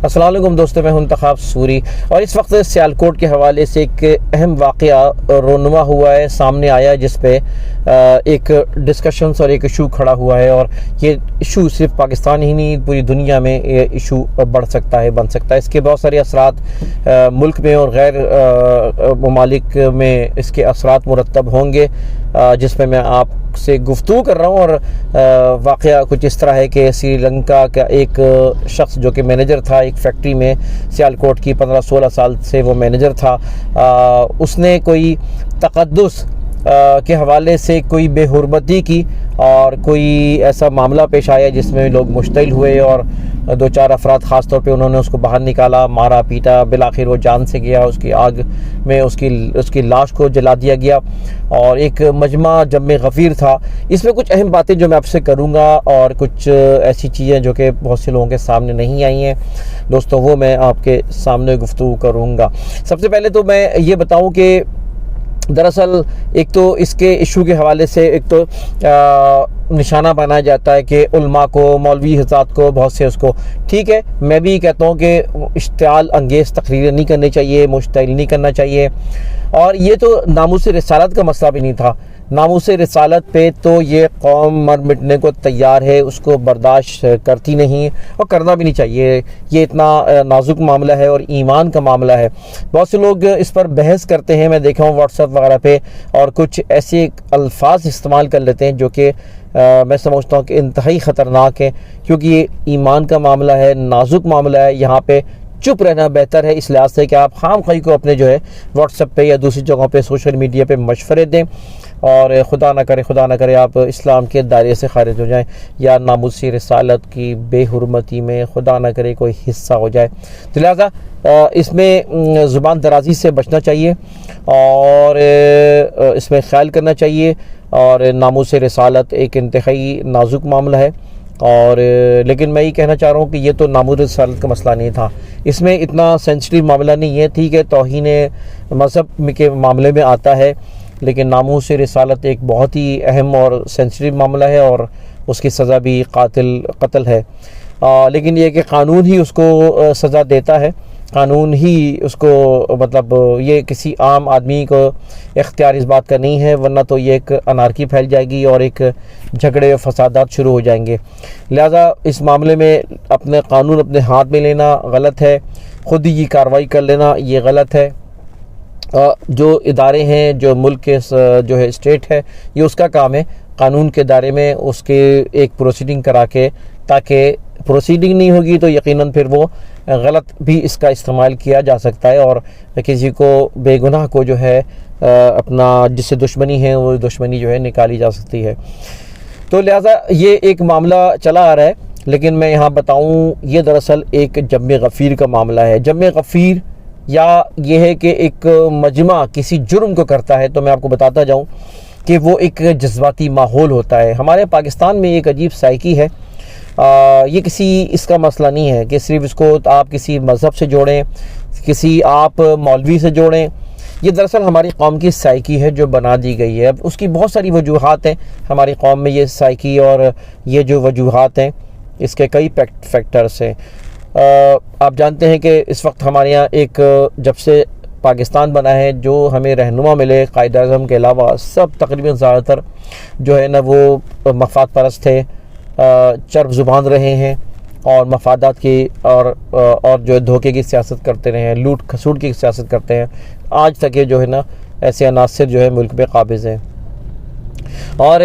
अस्सलाम वालेकुम दोस्तों, मैं हूं इंतखाब सूरी और इस वक्त सियालकोट के हवाले से एक अहम वाक़या रोनुमा हुआ है, सामने आया है, जिस पे एक डिस्कशंस और एक इशू खड़ा हुआ है। और ये इशू सिर्फ पाकिस्तान ही नहीं, पूरी दुनिया में ये इशू बढ़ सकता है, बन सकता है। इसके बहुत सारे असरात मुल्क में और गैर ममालिक में इसके असरात मुरतब होंगे, जिसमें मैं आपसे गुफ्तगू कर रहा हूँ। और वाक़या कुछ इस तरह है कि श्रीलंका का एक शख्स जो कि मैनेजर था एक फैक्ट्री में, सियालकोट की 15-16 साल से वो मैनेजर था, उसने कोई तक़द्दुस के हवाले से कोई बेहुरमती की और कोई ऐसा मामला पेश आया जिसमें लोग मुश्तिल हुए और 2-4 अफराद ख़ास तौर पे उन्होंने उसको बाहर निकाला, मारा पीटा, बिलाखिर वो जान से गया। उसकी आग में उसकी लाश को जला दिया गया और एक मजमा जम्मे गफ़ीर था। इसमें कुछ अहम बातें जो मैं आपसे करूँगा और कुछ ऐसी चीज़ें जो कि बहुत से लोगों के सामने नहीं आई हैं दोस्तों, वो मैं आपके सामने गुफ्तगू करूँगा। सबसे पहले तो मैं ये बताऊँ कि दरअसल एक तो इसके इशू के हवाले से एक तो निशाना बनाया जाता है कि उल्मा को, मौलवी हज़रात को, बहुत से उसको, ठीक है, मैं भी कहता हूँ कि इश्तियाल अंगेज़ तकरीरें नहीं करनी चाहिए, मुश्तिल नहीं करना चाहिए। और ये तो नामूस रिसालत का मसला भी नहीं था। नामूस रिसालत पे तो ये कौम मर मिटने को तैयार है, उसको बर्दाश्त करती नहीं और करना भी नहीं चाहिए। ये इतना नाजुक मामला है और ईमान का मामला है। बहुत से लोग इस पर बहस करते हैं, मैं देखा हूँ व्हाट्सएप वगैरह पे, और कुछ ऐसे अल्फाज इस्तेमाल कर लेते हैं जो कि मैं समझता हूँ कि इंतहाई ख़तरनाक है, क्योंकि ये ईमान का मामला है, नाजुक मामला है। यहाँ पे चुप रहना बेहतर है, इस लिहाज से कि आप खामखी को अपने जो है व्हाट्सएप पे या दूसरी जगहों पे सोशल मीडिया पे मशवरे दें और खुदा ना करे आप इस्लाम के दायरे से खारिज हो जाएं या नामूसी रिसालत की बेहुरमती में खुदा ना करे कोई हिस्सा हो जाए। तो लिहाजा इसमें ज़ुबान दराजी से बचना चाहिए और इसमें ख्याल करना चाहिए। और नामूस रिसालत एक इंतहाई नाजुक मामला है और लेकिन मैं ये कहना चाह रहा हूँ कि ये तो नामूस रिसालत का मसला नहीं था, इसमें इतना सेंसिटिव मामला नहीं है। ठीक है, तौहीन मज़हब के मामले में आता है, लेकिन नामूस रिसालत एक बहुत ही अहम और सेंसिटिव मामला है और उसकी सज़ा भी कत्ल है। लेकिन ये कि कानून ही उसको सज़ा देता है, कानून ही उसको, मतलब ये किसी आम आदमी को इख्तियार इस बात का नहीं है, वरना तो ये एक अनारकी फैल जाएगी और एक झगड़े और फसादात शुरू हो जाएंगे। लिहाजा इस मामले में अपने कानून अपने हाथ में लेना गलत है, ख़ुद ही कार्रवाई कर लेना ये गलत है। जो इदारे हैं, जो मुल्क के जो है स्टेट है, ये उसका काम है कानून के दायरे में उसके एक प्रोसीडिंग करा के, ताकि प्रोसीडिंग नहीं होगी तो यकीनन फिर वो गलत भी इसका इस्तेमाल किया जा सकता है और किसी को बेगुनाह को जो है अपना जिससे दुश्मनी है वो दुश्मनी जो है निकाली जा सकती है। तो लिहाजा ये एक मामला चला आ रहा है, लेकिन मैं यहाँ बताऊँ ये दरअसल एक जम्मे गफ़ीर का मामला है। जम्मे गफ़ीर या ये है कि एक मजमा किसी जुर्म को करता है, तो मैं आपको बताता जाऊँ कि वो एक जज्बाती माहौल होता है। हमारे पाकिस्तान में एक अजीब साइकी है, ये किसी इसका मसला नहीं है कि सिर्फ इसको आप किसी मज़हब से जोड़ें, किसी आप मौलवी से जोड़ें। ये दरअसल हमारी कौम की साइकी है जो बना दी गई है। अब उसकी बहुत सारी वजूहात हैं हमारी कौम में, ये साइकी और ये जो वजूहात हैं इसके कई फैक्टर्स हैं। आप जानते हैं कि इस वक्त हमारे यहाँ एक जब से पाकिस्तान बना है, जो हमें रहनुमा मिले कायद-ए-आज़म के अलावा सब तकरीबन ज़्यादातर जो है ना वो मफाद परस्त थे, चर्ब ज़ुबान रहे हैं और मफादात की और जो है धोखे की सियासत करते रहे हैं, लूट खसूट की सियासत करते हैं। आज तक ये जो है ना ऐसे अनासिर जो है मुल्क पे काबिज़ हैं और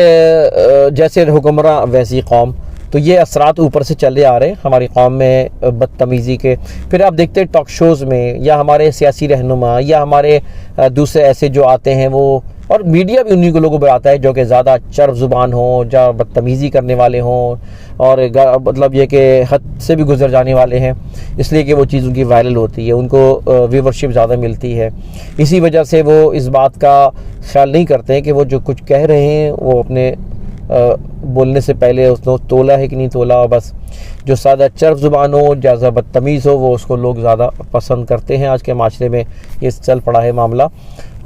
जैसे हुक्मरान वैसी कौम। तो ये असरात ऊपर से चले आ रहे हैं हमारी कौम में बदतमीज़ी के। फिर आप देखते हैं टॉक शोज़ में या हमारे सियासी रहनुमा या हमारे दूसरे ऐसे जो आते हैं वो, और मीडिया भी उन्हीं को लोगों पर आता है जो कि ज़्यादा चर्ब ज़ुबान हों, जो बदतमीज़ी करने वाले हों और मतलब ये कि हद से भी गुजर जाने वाले हैं, इसलिए कि वो चीज़ उनकी वायरल होती है, उनको व्यूवरशिप ज़्यादा मिलती है। इसी वजह से वो इस बात का ख्याल नहीं करते हैं कि वो जो कुछ कह रहे हैं वो अपने बोलने से पहले उसने तोला है कि नहीं तोला, और बस जो सादा चर्फ ज़ुबान हो, ज़्यादा बदतमीज़ हो, वो उसको लोग ज़्यादा पसंद करते हैं। आज के माशरे में ये चल पड़ा है मामला,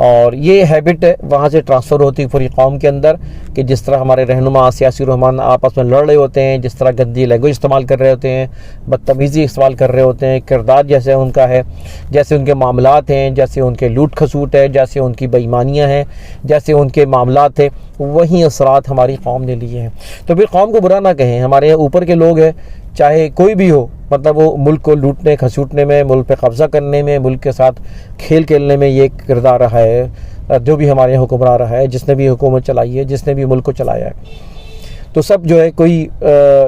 और ये हैबिट वहाँ से ट्रांसफ़र होती है पूरी कौम के अंदर कि जिस तरह हमारे रहनुमा सियासी रहमान आपस में लड़ रहे होते हैं, जिस तरह गंदी लैंग्वेज इस्तेमाल कर रहे होते हैं, बदतमीज़ी इस्तेमाल कर रहे होते हैं, किरदार जैसे उनका है, जैसे उनके मामलात हैं, जैसे उनके लूट खसूट है, जैसे उनकी बेईमानियाँ हैं, जैसे उनके मामलात थे, वही असरात हमारी कौम ने लिए हैं। तो फिर कौम को बुरा ना कहें, हमारे यहाँ ऊपर के लोग हैं, चाहे कोई भी हो, मतलब वो मुल्क को लूटने खसूटने में, मुल्क पे कब्ज़ा करने में, मुल्क के साथ खेल खेलने में ये किरदार रहा है। जो भी हमारे यहाँ हुक्मरान रहा है, जिसने भी हुकूमत चलाई है, जिसने भी मुल्क को चलाया है, तो सब जो है कोई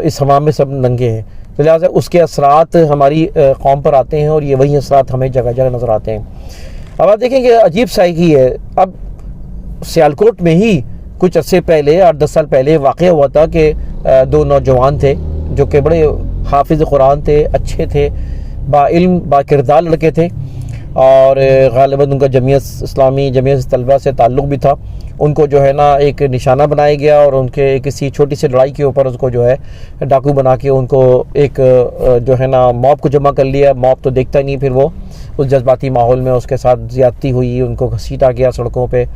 इस हवा में सब नंगे हैं। तो लिहाजा उसके असरात हमारी कौम पर आते हैं, और ये वही असरात हमें जगह जगह नज़र आते हैं। अब आप देखें कि अजीब सा ही है, अब सियालकोट में ही कुछ अरसे पहले, 8-10 साल पहले वाक़या हुआ था कि 2 नौजवान थे जो कि बड़े हाफिज़ कुरान थे, अच्छे थे, बाइल्म बाकिरदार लड़के थे, और ग़ालिबन उनका जमीयत इस्लामी, जमीयत तलबा से ताल्लुक़ भी था। उनको जो है ना एक निशाना बनाया गया, और उनके किसी छोटी सी लड़ाई के ऊपर उसको जो है डाकू बना के उनको एक जो है ना मॉब को जमा कर लिया। मॉब तो देखता नहीं, फिर वो उस जज्बाती माहौल में उसके साथ ज़्यादती हुई, उनको घसीटा गया सड़कों पे।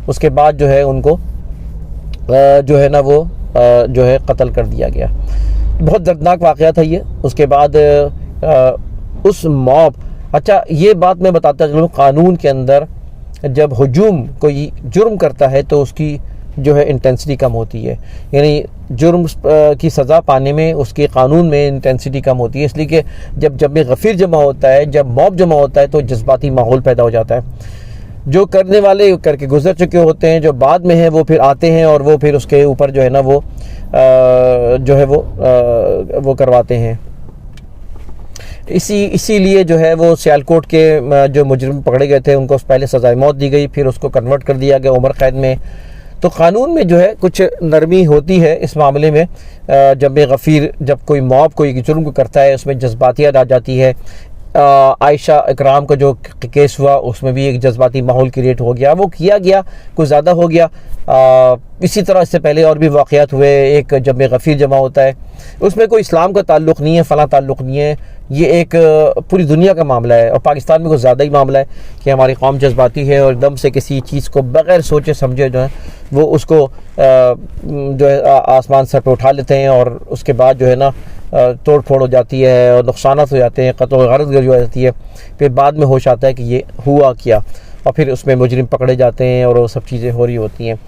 उसके बाद जो है उनको जो है ना वो जो है कत्ल कर दिया गया। बहुत दर्दनाक वाक़या था ये। उसके बाद उस मॉब, अच्छा ये बात मैं बताता चलूँ, क़ानून के अंदर जब हुजूम कोई जुर्म करता है तो उसकी जो है इंटेंसिटी कम होती है, यानी जुर्म की सज़ा पाने में उसके कानून में इंटेंसिटी कम होती है, इसलिए कि जब ये गफ़ीर जमा होता है, जब मॉब जमा होता है, तो जज्बाती माहौल पैदा हो जाता है। जो करने वाले करके गुजर चुके होते हैं, जो बाद में हैं वो फिर आते हैं, और वो फिर उसके ऊपर जो है ना वो जो है वो करवाते हैं। इसीलिए जो है वो सियालकोट के जो मुजरिम पकड़े गए थे उनको पहले सज़ाए मौत दी गई, फिर उसको कन्वर्ट कर दिया गया उम्र कैद में। तो क़ानून में जो है कुछ नरमी होती है इस मामले में। जब गफ़ीर, जब कोई मॉब कोई जुर्म को करता है, उसमें जज्बातियत आ जाती है। आयशा इकराम का जो केस हुआ उसमें भी एक जज्बाती माहौल क्रिएट हो गया, वो किया गया, कुछ ज़्यादा हो गया। इसी तरह इससे पहले और भी वाक़यात हुए। एक जब गफ़ीर जमा होता है, उसमें कोई इस्लाम का ताल्लुक़ नहीं है, फ़लाँ ताल्लुक़ नहीं है, ये एक पूरी दुनिया का मामला है। और पाकिस्तान में कुछ ज़्यादा ही मामला है कि हमारी कौम जज्बाती है, और एकदम से किसी चीज़ को बग़ैर सोचे समझे जो है वो उसको जो है आसमान सर पर उठा लेते हैं, और उसके बाद जो है ना तोड़ फोड़ हो जाती है, और नुकसानात हो जाते हैं, क़त्ल गारत गर्ज हो जाती है। फिर बाद में होश आता है कि ये हुआ क्या, और फिर उसमें मुजरिम पकड़े जाते हैं, और वो सब चीज़ें हो रही होती हैं।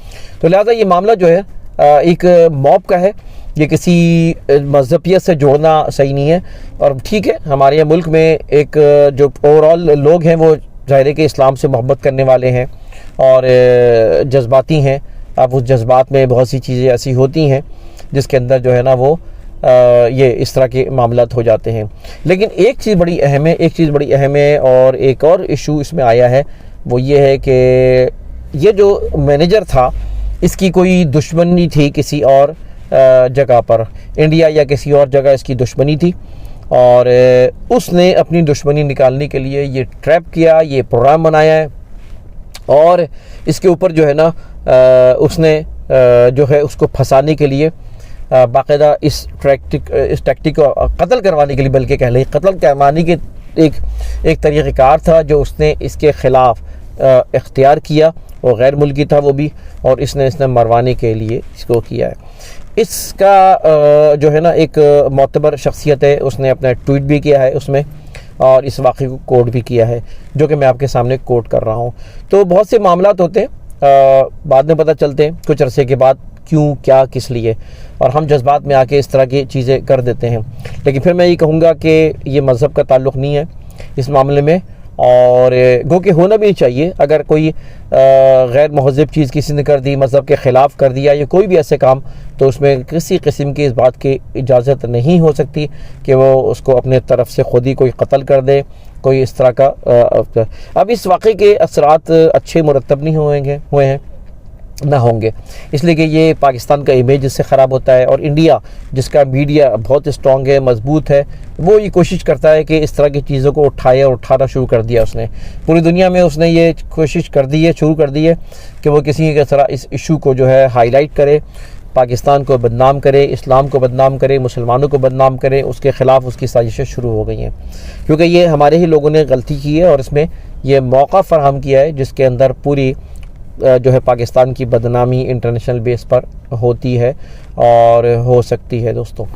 तो लिहाजा ये मामला जो है एक मॉब का है, ये किसी मज़हबियत से जोड़ना सही नहीं है। और ठीक है, हमारे मुल्क में एक जो ओवरऑल लोग हैं वो ज़ाहिर है कि इस्लाम से मोहब्बत करने वाले हैं और जज्बाती हैं। अब उस जज्बात में बहुत सी चीज़ें ऐसी होती हैं जिसके अंदर जो है ना वो ये इस तरह के मामलात हो जाते हैं। लेकिन एक चीज़ बड़ी अहम है, और एक और इशू इसमें आया है, वो ये है कि ये जो मैनेजर था, इसकी कोई दुश्मनी थी किसी और जगह पर, इंडिया या किसी और जगह इसकी दुश्मनी थी, और उसने अपनी दुश्मनी निकालने के लिए ये ट्रैप किया, ये प्रोग्राम बनाया है, और इसके ऊपर जो है ना उसने जो है उसको फंसाने के लिए बाकायदा इस टैक्टिक को कत्ल करवाने के लिए, बल्कि कह लें कत्ल करवाने के एक तरीक़ेकार था जो उसने इसके ख़िलाफ़ इख्तियार किया। वो गैर मुल्की था वो भी, और इसने मरवाने के लिए इसको किया है। इसका जो है ना एक मोतबर शख्सियत है, उसने अपना ट्वीट भी किया है उसमें, और इस वाक़े को कोट भी किया है, जो कि मैं आपके सामने कोट कर रहा हूँ। तो बहुत से मामलात होते हैं, बाद में पता चलते हैं कुछ अरसे के बाद क्यों, क्या, किस लिए, और हम जज्बात में आके इस तरह की चीज़ें कर देते हैं। लेकिन फिर मैं ये कहूँगा कि ये मज़हब का ताल्लुक़ नहीं है इस मामले में, और गो के होना भी नहीं चाहिए। अगर कोई गैर महज़ब चीज़ किसी ने कर दी, मज़हब के ख़िलाफ़ कर दिया या कोई भी ऐसे काम, तो उसमें किसी किस्म की इस बात की इजाज़त नहीं हो सकती कि वो उसको अपने तरफ से ख़ुद ही कोई कत्ल कर दे, कोई इस तरह का। अब इस वाक़े के असरात अच्छे मुरतब नहीं हुए हैं ना होंगे, इसलिए कि ये पाकिस्तान का इमेज इससे ख़राब होता है। और इंडिया जिसका मीडिया बहुत स्ट्रॉन्ग है, मजबूत है, वो ये कोशिश करता है कि इस तरह की चीज़ों को उठाना शुरू कर दिया उसने। पूरी दुनिया में उसने ये कोशिश कर दी है, शुरू कर दी है कि वो किसी की तरह इस इशू को जो है हाईलाइट करे, पाकिस्तान को बदनाम करे, इस्लाम को बदनाम करे, मुसलमानों को बदनाम करे, उसके ख़िलाफ़ उसकी साजिशें शुरू हो गई हैं। क्योंकि ये हमारे ही लोगों ने गलती की है और इसमें ये मौका फ़राहम किया है जिसके अंदर पूरी जो है पाकिस्तान की बदनामी इंटरनेशनल बेस पर होती है और हो सकती है दोस्तों।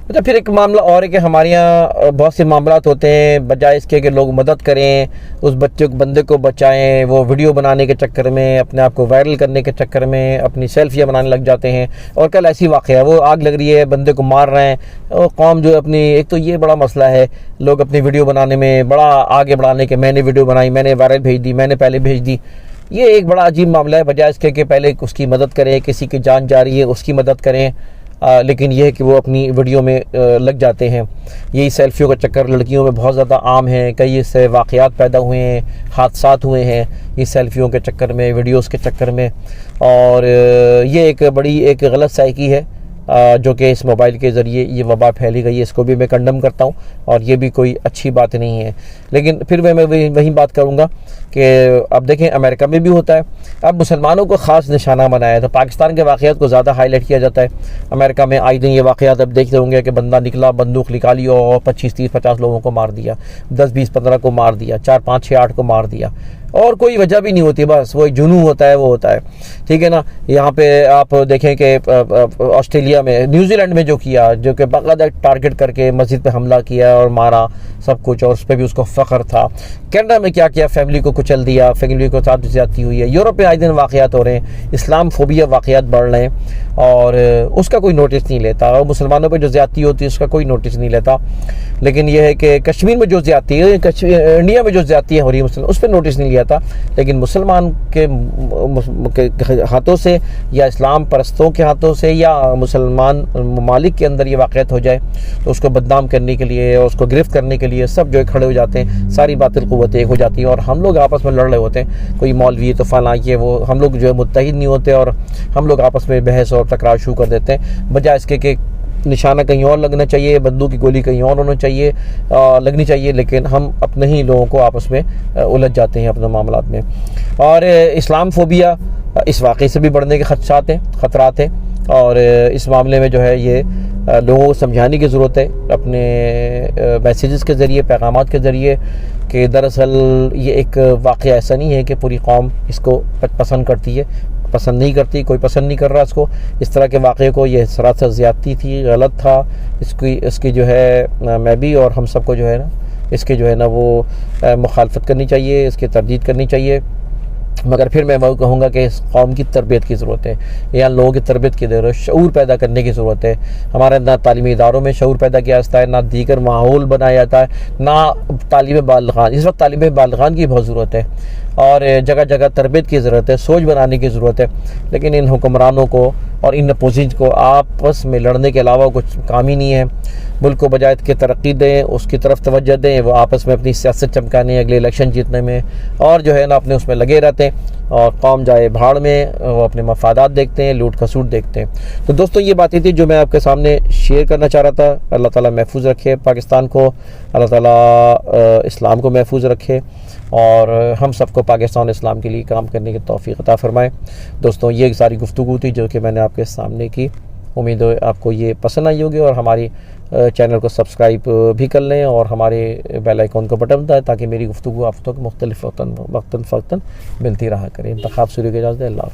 अच्छा, फिर एक मामला और है कि हमारे यहाँ बहुत से मामला होते हैं, बजाय इसके कि लोग मदद करें, उस बंदे को बचाएं, वो वीडियो बनाने के चक्कर में, अपने आप को वायरल करने के चक्कर में अपनी सेल्फियाँ बनाने लग जाते हैं। और कल ऐसी वाक़या है, वो आग लग रही है, बंदे को मार रहे हैं, और कौम जो अपनी, एक तो ये बड़ा मसला है, लोग अपनी वीडियो बनाने में बड़ा आगे बढ़ाने के, मैंने वीडियो बनाई, मैंने वायरल भेज दी, मैंने पहले भेज दी। ये एक बड़ा अजीब मामला है। बजाय इसके कि पहले उसकी मदद करें, किसी की जान जा रही है उसकी मदद करें, लेकिन यह है कि वो अपनी वीडियो में लग जाते हैं। यही सेल्फियों का चक्कर लड़कियों में बहुत ज़्यादा आम है। कई इससे वाक़यात पैदा हुए हैं, हादसात हुए हैं ये सेल्फियों के चक्कर में, वीडियोस के चक्कर में। और ये एक बड़ी एक गलत साइकी है जो कि इस मोबाइल के ज़रिए ये वबा फैली गई है। इसको भी मैं कंडम करता हूँ और ये भी कोई अच्छी बात नहीं है। लेकिन फिर मैं वही बात करूँगा कि अब देखें अमेरिका में भी होता है। अब मुसलमानों को ख़ास निशाना बनाया है तो पाकिस्तान के वाक़यात को ज़्यादा हाईलाइट किया जाता है। अमेरिका में आए दिन ये वाक़यात अब देखते होंगे कि बंदा निकला, बंदूक निकाली और 25, 30, 50 लोगों को मार दिया, 10, 20, 15 को मार दिया, 4, 5, 6, 8 को मार दिया, और कोई वजह भी नहीं होती, बस वो जुनून होता है, वो होता है। ठीक है ना। यहाँ पे आप देखें कि ऑस्ट्रेलिया में, न्यूजीलैंड में जो किया, जो कि बाकायदा टारगेट करके मस्जिद पे हमला किया और मारा सब कुछ, और उस पर भी उसको फ़ख्र था। कनाडा में क्या किया, फैमिली को कुचल दिया, फैमिली को साथ ज़्यादती हुई है। यूरोप में आए दिन वाक़यात हो रहे हैं, इस्लाम फोबिया वाक़यात बढ़ रहे हैं और उसका कोई नोटिस नहीं लेता, और मुसलमानों पर जो ज़्यादती होती है उसका कोई नोटिस नहीं लेता। लेकिन यह है कि कश्मीर में जो ज़्यादती है, इंडिया में जो ज़्यादती हो रही है उस पर नोटिस नहीं लिया था। लेकिन मुसलमान के हाथों से या इस्लाम परस्तों के हाथों से या मुसलमान ममालिक के अंदर ये वाक़यात हो जाए तो उसको बदनाम करने के लिए और उसको गिरफ्त करने के लिए सब जो खड़े हो जाते हैं। सारी बातिल क़ुव्वतें एक हो जाती हैं और हम लोग आपस में लड़ रहे होते हैं। कोई मौलवी तो फलां ये वो, हम लोग जो है मुत्तहिद नहीं होते और हम लोग आपस में बहस और तकरार शुरू कर देते हैं। बजाय इसके कि निशाना कहीं और लगना चाहिए, बंदूक की गोली कहीं और होना चाहिए, लगनी चाहिए, लेकिन हम अपने ही लोगों को आपस में उलझ जाते हैं अपने मामलात में। और इस्लाम फोबिया इस वाक़े से भी बढ़ने के ख़तरात हैं और इस मामले में जो है ये लोगों को समझाने की ज़रूरत है अपने मैसेजेस के ज़रिए, पैगामात के ज़रिए, कि दरअसल ये एक वाक़या ऐसा नहीं है कि पूरी कौम इसको पसंद करती है, पसंद नहीं करती, कोई पसंद नहीं कर रहा इसको। इस तरह के वाक़े को ये सरासर ज़्यादती थी, गलत था। इसकी जो है मैं भी और हम सबको जो है ना इसके जो है ना वो मुखालफत करनी चाहिए, इसकी तरदीद करनी चाहिए। मगर फिर मैं वो कहूँगा कि इस कौम की तरबियत की ज़रूरत है, या लोगों की तरबियत की ज़रूरत, शऊर पैदा करने की ज़रूरत है। हमारे ना तालीमी इदारों में शऊर पैदा किया जाता है, ना दीगर माहौल बनाया जाता है, ना तालीम बालिग़ान। इस वक्त तालीम बालिग़ान की बहुत ज़रूरत है और जगह जगह तरबियत की ज़रूरत है, सोच बनाने की ज़रूरत है। लेकिन इन हुक्मरानों को और इन अपोजिट को आपस में लड़ने के अलावा कुछ काम ही नहीं है। मुल्क को बजाय के तरक्की दें, उसकी तरफ तवज्जो दें, वो आपस में अपनी सियासत चमकाने, अगले इलेक्शन जीतने में और जो है ना अपने उसमें लगे रहते हैं और कौम जाए भाड़ में, वो अपने मफादात देखते हैं, लूट खसूट देखते हैं। तो दोस्तों ये बातें थी जो मैं आपके सामने शेयर करना चाह रहा था। अल्लाह ताला महफूज रखे पाकिस्तान को, अल्लाह ताला इस्लाम को महफूज रखे और हम सबको पाकिस्तान इस्लाम के लिए काम करने की तौफीक अता फरमाए। दोस्तों ये सारी गुफ्तगू थी जो कि मैंने आपके सामने की। उम्मीद है आपको ये पसंद आई होगी और हमारी चैनल को सब्सक्राइब भी कर लें और हमारे बेल आइकॉन को बटन दबाएं ताकि मेरी गुफ्तगू आप तक मुख्तलिफ वक्तन मिलती रहा करें। इंतखाब सूरी के इजाज़त। अल्लाह।